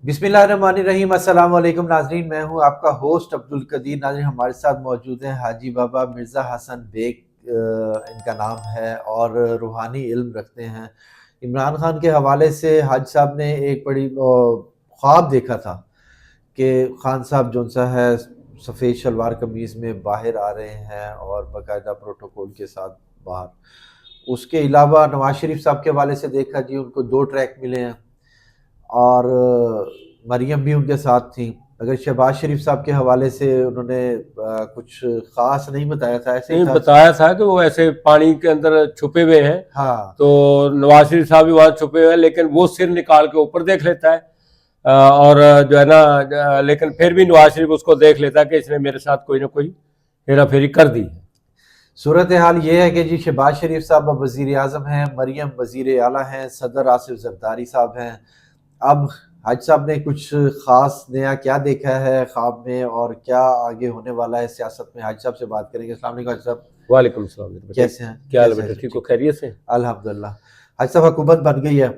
بسم اللہ الرحمن الرحیم۔ السلام علیکم ناظرین، میں ہوں آپ کا ہوسٹ عبدالقدیر۔ ناظرین ہمارے ساتھ موجود ہیں حاجی بابا مرزا حسن بیگ، ان کا نام ہے، اور روحانی علم رکھتے ہیں۔ عمران خان کے حوالے سے حاج صاحب نے ایک بڑی خواب دیکھا تھا کہ خان صاحب جون سا ہے سفید شلوار قمیض میں باہر آ رہے ہیں اور باقاعدہ پروٹوکول کے ساتھ باہر۔ اس کے علاوہ نواز شریف صاحب کے حوالے سے دیکھا جی، ان کو 2 ٹریک ملے ہیں اور مریم بھی ان کے ساتھ تھیں۔ اگر شہباز شریف صاحب کے حوالے سے انہوں نے کچھ خاص نہیں بتایا تھا، ایسے ہی بتایا تھا کہ وہ ایسے پانی کے اندر چھپے ہوئے ہیں۔ ہاں، تو نواز شریف صاحب بھی وہاں چھپے ہوئے ہیں، لیکن وہ سر نکال کے اوپر دیکھ لیتا ہے، اور جو ہے نا، لیکن پھر بھی نواز شریف اس کو دیکھ لیتا ہے کہ اس نے میرے ساتھ کوئی نہ کوئی ہیرا پھیری کر دی۔ صورتحال یہ ہے کہ جی شہباز شریف صاحب اب وزیر اعظم ہیں، مریم وزیر اعلیٰ ہیں، صدر آصف زرداری صاحب ہیں۔ اب حاج صاحب نے کچھ خاص نیا کیا دیکھا ہے خواب میں اور کیا آگے ہونے والا ہے سیاست میں، حاج صاحب سے بات کریں گے۔ السلام علیکم حاج صاحب۔ وعلیکم السلام، کیسے ہیں؟ کیا حال ہے بیٹا؟ ٹھیک ہو؟ خیریت سے؟ الحمدللہ۔ حاج صاحب حکومت بن گئی ہے،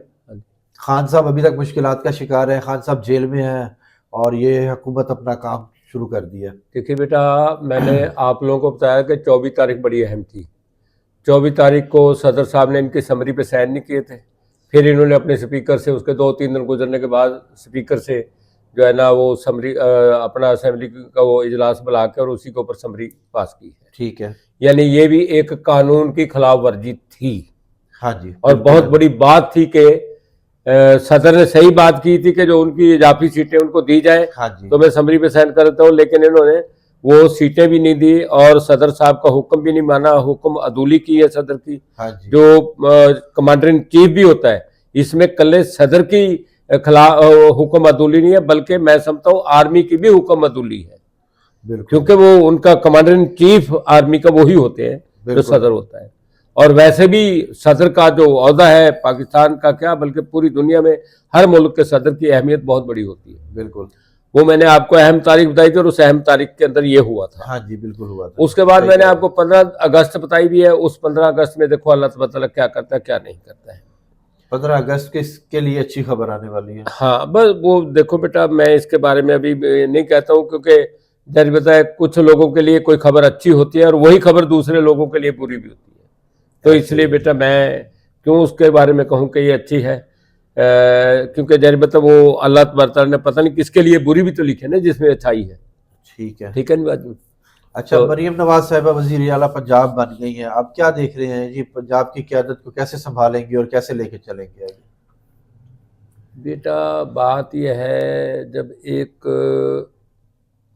خان صاحب ابھی تک مشکلات کا شکار ہیں، خان صاحب جیل میں ہیں اور یہ حکومت اپنا کام شروع کر دیا۔ دیکھیے بیٹا، میں نے آپ لوگوں کو بتایا کہ 24 تاریخ بڑی اہم تھی۔ 24 تاریخ کو صدر صاحب نے ان کی سمری پہ سائن نہیں کیے تھے، پھر انہوں نے اپنے سپیکر سے اس کے 2-3 دن گزرنے کے بعد سپیکر سے جو ہے نا وہ سمری اپنا اسمبلی کا وہ اجلاس بلا کے اور اسی کے اوپر سمری پاس کی ہے۔ ٹھیک ہے، یعنی یہ بھی ایک قانون کی خلاف ورزی تھی۔ ہاں جی، اور بہت بڑی بات تھی کہ صدر نے صحیح بات کی تھی کہ جو ان کی اضافی سیٹیں ان کو دی جائیں، ہاں جی، تو میں سمری پہ سائن کر دیتا ہوں، لیکن انہوں نے وہ سیٹیں بھی نہیں دی اور صدر صاحب کا حکم بھی نہیں مانا۔ حکم عدولی کی ہے صدر کی، ہاں جی، جو کمانڈر ان چیف بھی ہوتا ہے، اس میں کلے صدر کی خلاف حکم عدولی نہیں ہے، بلکہ میں سمجھتا ہوں آرمی کی بھی حکم عدولی ہے، بالکل، کیونکہ وہ ان کا کمانڈر ان چیف آرمی کا وہی ہوتے ہیں جو صدر ہوتا ہے۔ اور ویسے بھی صدر کا جو عہدہ ہے پاکستان کا کیا بلکہ پوری دنیا میں ہر ملک کے صدر کی اہمیت بہت بڑی ہوتی ہے۔ بالکل، وہ میں نے آپ کو اہم تاریخ بتائی تھی اور اس اہم تاریخ کے اندر یہ ہوا تھا۔ ہاں جی، بالکل ہوا تھا۔ اس کے بعد میں نے آپ کو 15 اگست بتائی بھی ہے۔ اس 15 اگست میں دیکھو اللہ تعالیٰ کیا کرتا ہے کیا نہیں کرتا ہے۔ 15 اگست کے لیے اچھی خبر آنے والی ہے۔ ہاں بس وہ دیکھو بیٹا، میں اس کے بارے میں ابھی نہیں کہتا ہوں، کیونکہ جج بتائے کچھ لوگوں کے لیے کوئی خبر اچھی ہوتی ہے اور وہی خبر دوسرے لوگوں کے لیے بری بھی ہوتی ہے، تو اس لیے بیٹا میں کیوں اس کے بارے میں کہوں کہ یہ اچھی ہے، کیونکہ جج بتا وہ اللہ تبارک نے پتہ نہیں کس کے لیے بری بھی تو لکھے نا جس میں اچھائی ہے۔ ٹھیک ہے، ٹھیک ہے نا بات؟ اچھا، مریم نواز صاحبہ وزیر اعلیٰ پنجاب بن گئی ہیں، اب کیا دیکھ رہے ہیں جی؟ پنجاب کی قیادت کو کیسے سنبھالیں گی اور کیسے لے کے چلیں گے آگے؟ بیٹا بات یہ ہے، جب ایک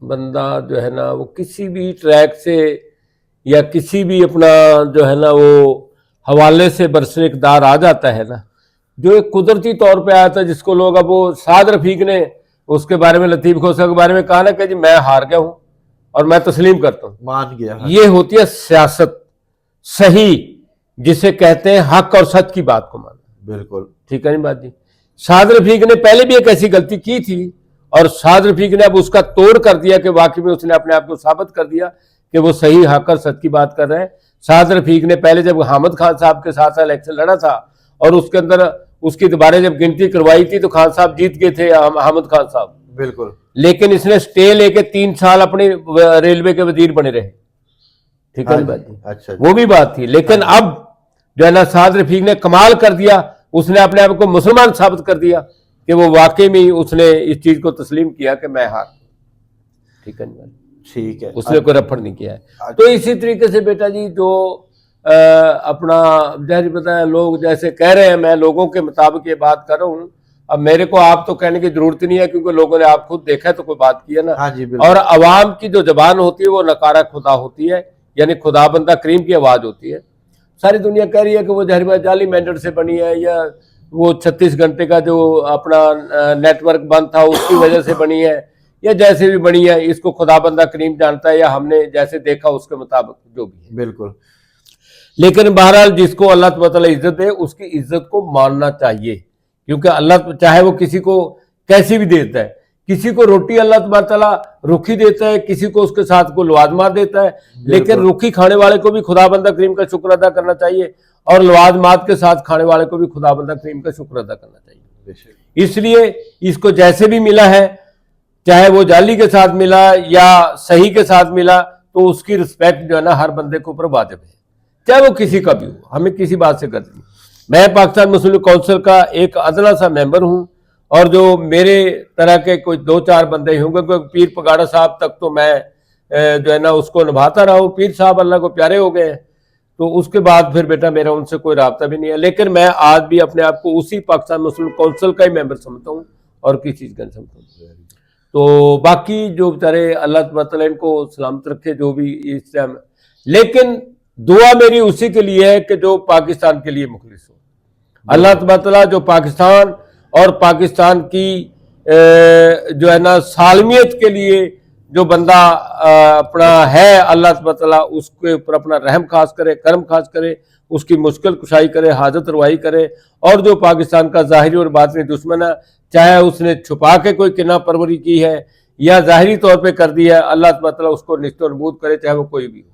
بندہ جو ہے نا وہ کسی بھی ٹریک سے یا کسی بھی اپنا جو ہے نا وہ حوالے سے برسر اقتدار آ جاتا ہے نا، جو ایک قدرتی طور پہ آیا تھا، جس کو لوگ اب وہ سعد رفیق نے اس کے بارے میں، لطیف کھوسہ کے بارے میں کہا نا کہ جی میں ہار گیا ہوں اور میں تسلیم کرتا ہوں، مان گیا۔ یہ ہوتی ہے سیاست صحیح، جسے کہتے ہیں حق اور سچ کی بات کو ماننا۔ بالکل، ٹھیک ہے نہیں بات جی؟ سعد رفیق نے پہلے بھی ایک ایسی غلطی کی تھی اور سعد رفیق نے اب اس کا توڑ کر دیا کہ واقعی میں اس نے اپنے آپ کو ثابت کر دیا کہ وہ صحیح حق اور سچ کی بات کر رہے ہیں۔ سعد رفیق نے پہلے جب حامد خان صاحب کے ساتھ الیکشن لڑا تھا اور اس کے اندر اس کی دوبارہ جب گنتی کروائی تھی تو خان صاحب جیت گئے تھے، حامد خان صاحب، بالکل، لیکن اس نے سٹے لے کے 3 سال اپنے ریلوے کے وزیر بنے رہے۔ ٹھیک ہے بات؟ اچھا، وہ بھی بات تھی، لیکن اب جو ہے نا سعد رفیق نے کمال کر دیا، اس نے اپنے آپ کو مسلمان ثابت کر دیا کہ وہ واقعی میں اس نے اس چیز کو تسلیم کیا کہ میں ہار۔ ٹھیک ہے، ٹھیک ہے، اس نے کوئی رفڑ نہیں کیا ہے۔ تو اسی طریقے سے بیٹا جی جو اپنا جیسے پتا ہے لوگ جیسے کہہ رہے ہیں، میں لوگوں کے مطابق یہ بات کر رہا ہوں، اب میرے کو آپ تو کہنے کی ضرورت نہیں ہے کیونکہ لوگوں نے آپ خود دیکھا ہے تو کوئی بات کی ہے نا۔ ہاں جی، بالکل، اور عوام کی جو زبان ہوتی ہے وہ نکارہ خدا ہوتی ہے، یعنی خدا بندہ کریم کی آواز ہوتی ہے۔ ساری دنیا کہہ رہی ہے کہ وہ جہر جعلی مینڈیٹ سے بنی ہے، یا وہ 36 گھنٹے کا جو اپنا نیٹ ورک بند تھا اس کی وجہ سے بنی ہے، یا جیسے بھی بنی ہے، اس کو خدا بندہ کریم جانتا ہے، یا ہم نے جیسے دیکھا اس کے مطابق جو بھی ہے۔ بالکل، لیکن بہرحال جس کو اللہ تعالیٰ عزت دے اس کی عزت کو ماننا چاہیے، کیونکہ اللہ چاہے وہ کسی کو کیسی بھی دیتا ہے، کسی کو روٹی اللہ تعالیٰ رکھی دیتا ہے، کسی کو اس کے ساتھ کو لوازمات دیتا ہے، لیکن رکھی کھانے والے کو بھی خدا بندہ کریم کا شکر ادا کرنا چاہیے اور لوازمات کے ساتھ کھانے والے کو بھی خدا بندہ کریم کا شکر ادا کرنا چاہیے۔ اس لیے اس کو جیسے بھی ملا ہے، چاہے وہ جعلی کے ساتھ ملا یا صحیح کے ساتھ ملا، تو اس کی رسپیکٹ جو ہے نا ہر بندے کے اوپر واجب ہے، چاہے وہ کسی کا بھی ہو، ہمیں کسی بات سے غرض نہیں۔ میں پاکستان مسلم لیگ کونسل کا ایک ادنا سا ممبر ہوں، اور جو میرے طرح کے کوئی 2-4 بندے ہوں گے، کوئی پیر پگاڑا صاحب تک تو میں جو ہے نا اس کو نبھاتا رہا ہوں، پیر صاحب اللہ کو پیارے ہو گئے ہیں، تو اس کے بعد پھر بیٹا میرا ان سے کوئی رابطہ بھی نہیں ہے، لیکن میں آج بھی اپنے آپ کو اسی پاکستان مسلم کونسل کا ہی ممبر سمجھتا ہوں اور کسی چیز کا نہیں سمجھتا ہوں۔ تو باقی جو بیچارے اللہ تبارک تعالیٰ ان کو سلامت رکھے جو بھی اس ٹائم، لیکن دعا میری اسی کے لیے ہے کہ جو پاکستان کے لیے مخلص ہو، اللہ تبارک تعالیٰ جو پاکستان اور پاکستان کی جو ہے نا سالمیت کے لیے جو بندہ اپنا ہے، اللہ تبارک تعالیٰ اس کے اوپر اپنا رحم خاص کرے، کرم خاص کرے، اس کی مشکل کشائی کرے، حاجت روائی کرے، اور جو پاکستان کا ظاہری اور باطنی دشمن ہے، چاہے اس نے چھپا کے کوئی کناہ پروری کی ہے یا ظاہری طور پہ کر دی ہے، اللہ تبارک تعالیٰ اس کو نشت و نبود کرے، چاہے وہ کوئی بھی ہو۔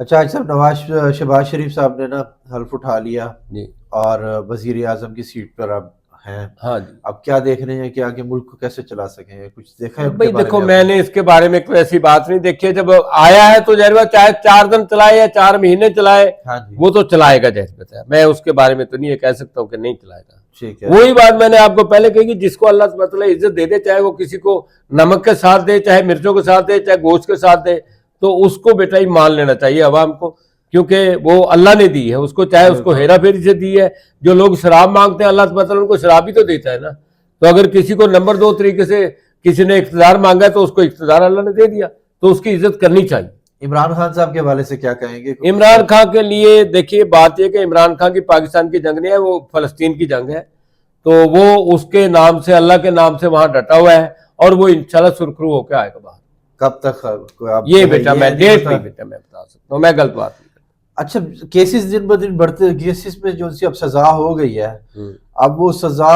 اچھا حاج صاحب، شہباز شریف صاحب نے نا حلف اٹھا لیا جی اور وزیر اعظم کی سیٹ پر اب ہیں، ہاں جی، اب کیا دیکھ رہے ہیں کہ آگے ملک کو کیسے چلا سکیں؟ کچھ دیکھا ہے؟ بھائی دیکھو، میں نے اس کے بارے میں کوئی ایسی بات نہیں دیکھی ہے، جب آیا ہے تو ظاہر بات چاہے 4 دن چلائے یا 4 مہینے چلائے، ہاں جی، وہ تو چلائے گا جیسے بتایا، میں اس کے بارے میں تو نہیں یہ کہہ سکتا ہوں کہ نہیں چلائے گا۔ ٹھیک ہے، وہی بات میں نے آپ کو پہلے کہی کہ جس کو اللہ تبارک تعالیٰ عزت دے دے، چاہے وہ کسی کو نمک کے ساتھ دے، چاہے مرچوں کے ساتھ دے، چاہے گوشت کے ساتھ دے، تو اس کو بیٹا ہی مان لینا چاہیے عوام کو، کیونکہ وہ اللہ نے دی ہے اس کو، چاہے اس کو ہیرا پھیری سے دی ہے۔ جو لوگ شراب مانگتے ہیں، اللہ تبارک تعالیٰ ان کو شراب بھی تو دیتا ہے نا، تو اگر کسی کو نمبر 2 طریقے سے کسی نے اقتدار مانگا ہے تو اس کو اقتدار اللہ نے دے دیا، تو اس کی عزت کرنی چاہیے۔ عمران خان صاحب کے حوالے سے کیا کہیں گے؟ عمران خان کے لیے دیکھیے بات یہ کہ عمران خان کی پاکستان کی جنگ نہیں ہے، وہ فلسطین کی جنگ ہے، تو وہ اس کے نام سے، اللہ کے نام سے وہاں ڈٹا ہوا ہے، اور وہ انشاءاللہ سرخرو ہو کے آئے گا باہر۔ کب تک یہ بیٹا میں ڈیٹ نہیں بیٹا میں بتا سکتا ہوں، میں غلط بات نہیں۔ اچھا، کیسز دن بدن بڑھتے، کیسز میں جو سی اب سزا ہو گئی ہے، اب وہ سزا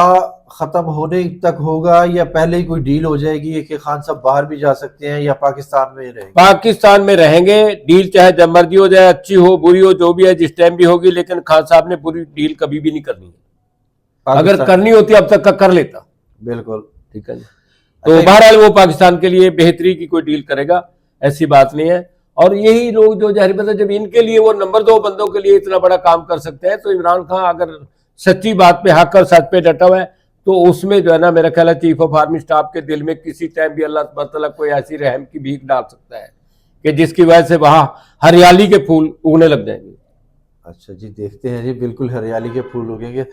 ختم ہونے تک ہوگا یا پہلے ہی کوئی ڈیل ہو جائے گی کہ خان صاحب باہر بھی جا سکتے ہیں یا پاکستان میں رہیں گے؟ پاکستان میں رہیں گے، ڈیل چاہے جب مرضی ہو جائے، اچھی ہو بری ہو جو بھی ہے، جس ٹائم بھی ہوگی، لیکن خان صاحب نے پوری ڈیل کبھی بھی نہیں کرنی ہے، اگر کرنی ہوتی اب تک کا کر لیتا۔ بالکل ٹھیک ہے، تو بہرحال وہ پاکستان کے لیے بہتری کی کوئی ڈیل کرے گا، ایسی بات نہیں ہے۔ اور یہی لوگ جو ظاہر بات ہے، جب ان کے لیے وہ نمبر 2 بندوں کے لیے اتنا بڑا کام کر سکتے ہیں، تو عمران خان اگر سچی بات پہ، حق اور سچ پہ ڈٹا ہوا ہے، تو اس میں جو ہے نا میرا خیال ہے چیف آف آرمی سٹاف کے دل میں کسی ٹائم بھی اللہ تبارک تعالیٰ کوئی ایسی رحم کی بھیک ڈال سکتا ہے کہ جس کی وجہ سے وہاں ہریالی کے پھول اگنے لگ جائیں گے۔ اچھا جی، دیکھتے ہیں جی، بالکل ہریالی کے پھول اگیں گے۔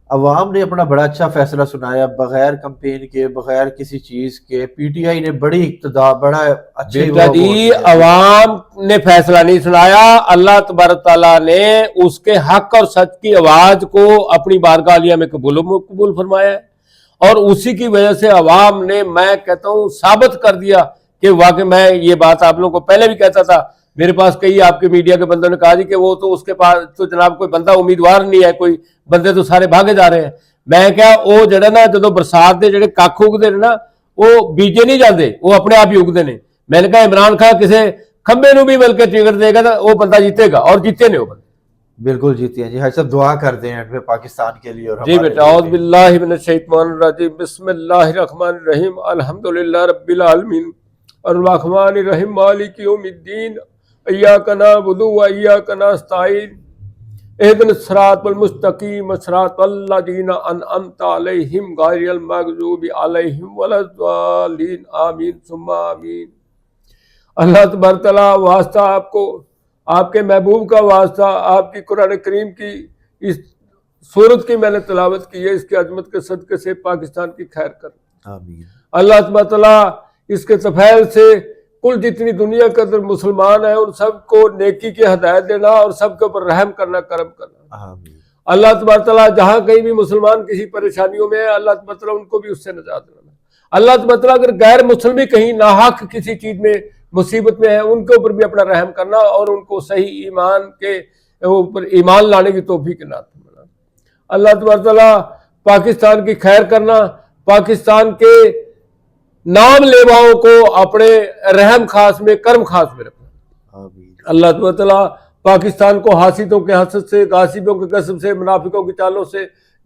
عوام نے اپنا بڑا اچھا فیصلہ سنایا، بغیر کمپین کے، بغیر کسی چیز کے، پی ٹی آئی نے بڑی اقتدار، بڑا اچھے بیٹا جی، عوام نے فیصلہ نہیں سنایا، اللہ تبارک تعالیٰ نے اس کے حق اور سچ کی آواز کو اپنی بارگاہ عالیہ میں قبول فرمایا ہے، اور اسی کی وجہ سے عوام نے، میں کہتا ہوں، ثابت کر دیا کہ واقعی، میں یہ بات آپ لوگوں کو پہلے بھی کہتا تھا، میرے پاس کئی آپ کے میڈیا کے بندوں نے کہا جی کہ وہ تو اس کے پاس تو جناب کوئی بندہ امیدوار نہیں ہے، کوئی بندے تو سارے بھاگے جا رہے ہیں۔ میں کیا، وہ جڑے نا جدو برسات دے جڑے کھ اگتے ہیں نا، وہ بیجے نہیں جاندے، وہ اپنے آپ ہی اگتے ہیں۔ میں نے کہا عمران خان کسی کھمبے نو بھی مل کے ٹکٹ دے گا تو وہ بندہ جیتے گا، اور جیتے نہیں وہ بندے۔ بالکل جیتے ہیں جی۔ حاج صاحب دعا کر دیں پاکستان کے لیے اور جی بیٹا، اعوذ باللہ من الشیطان الرجیم، بسم اللہ الرحمن الرحیم، الحمدللہ رب العالمین، الرحمن الرحیم، مالک یوم الدین، ایاک نعبد و ایاک نستعین، اهدنا الصراط المستقیم، صراط الذین انعمت علیہم غیر المغضوب علیہم ولا الضالین، آمین ثم آمین۔ اللہ تبارک تعالیٰ واسطہ آپ کو، آپ کے محبوب کا واسطہ، آپ کی قرآن کریم کی اس سورت کی میں نے تلاوت کی ہے، اس کی عظمت کے صدقے سے پاکستان کی خیر کر، آمین۔ اللہ تبارک تعالیٰ اس کے طفیل سے کل جتنی دنیا کے اندر مسلمان ہیں ان سب کو نیکی کی ہدایت دینا، اور سب کے اوپر رحم کرنا، کرم کرنا۔ آمین۔ اللہ تبارک تعالیٰ جہاں کہیں بھی مسلمان کسی پریشانیوں میں ہے، اللہ تبارک تعالیٰ ان کو بھی اس سے نجات دینا۔ اللہ تبارک تعالیٰ اگر غیر مسلم کہیں ناحق کسی چیز میں مصیبت میں ہے، ان کے اوپر بھی اپنا رحم کرنا، اور ان کو صحیح ایمان کے اوپر ایمان لانے کی توفیق عطا فرمانا۔ اللہ تبارک تعالیٰ پاکستان کی خیر کرنا، پاکستان کے نام لیواؤں کو اپنے رحم خاص میں، کرم خاص میں رکھنا۔ آمین۔ اللہ تبارک تعالیٰ پاکستان کو حاسدوں کے حسد سے، غاصبوں کے غصب سے، منافقوں کی چالوں سے